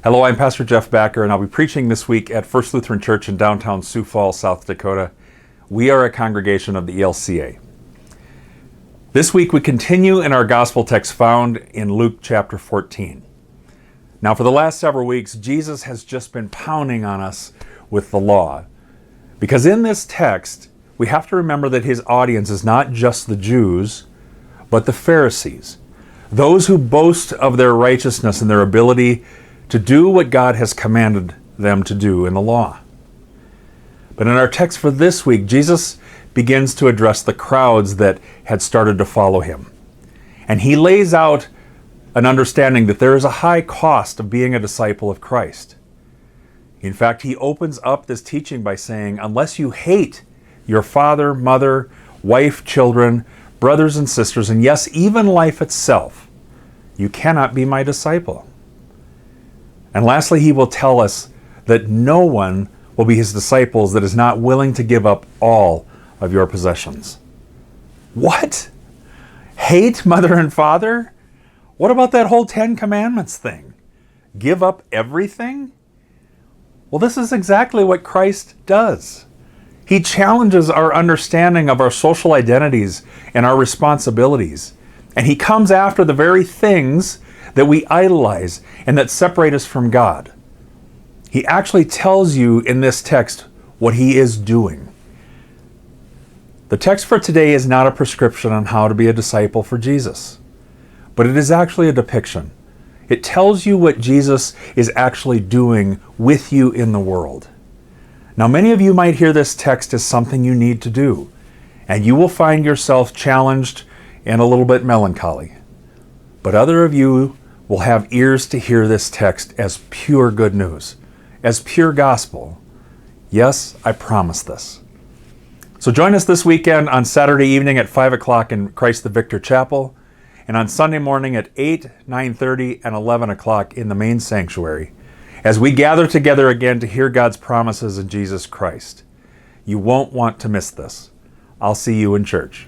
Hello, I'm Pastor Jeff Backer, and I'll be preaching this week at First Lutheran Church in downtown Sioux Falls, South Dakota. We are a congregation of the ELCA. This week we continue in our gospel text found in Luke chapter 14. Now, for the last several weeks, Jesus has just been pounding on us with the law. Because in this text, we have to remember that his audience is not just the Jews, but the Pharisees, those who boast of their righteousness and their ability to do what God has commanded them to do in the law. But in our text for this week, Jesus begins to address the crowds that had started to follow him. And he lays out an understanding that there is a high cost of being a disciple of Christ. In fact, he opens up this teaching by saying, unless you hate your father, mother, wife, children, brothers and sisters, and yes, even life itself, you cannot be my disciple. And lastly, he will tell us that no one will be his disciples that is not willing to give up all of your possessions. What? Hate mother and father? What about that whole 10 Commandments thing? Give up everything? Well, this is exactly what Christ does. He challenges our understanding of our social identities and our responsibilities. And he comes after the very things that we idolize and that separate us from God. He actually tells you in this text what he is doing. The text for today is not a prescription on how to be a disciple for Jesus, but it is actually a depiction. It tells you what Jesus is actually doing with you in the world. Now, many of you might hear this text as something you need to do, and you will find yourself challenged and a little bit melancholy. But other of you will have ears to hear this text as pure good news, as pure gospel. Yes, I promise this. So join us this weekend on Saturday evening at 5 o'clock in Christ the Victor Chapel, and on Sunday morning at 8, 9:30, and 11 o'clock in the main sanctuary, as we gather together again to hear God's promises in Jesus Christ. You won't want to miss this. I'll see you in church.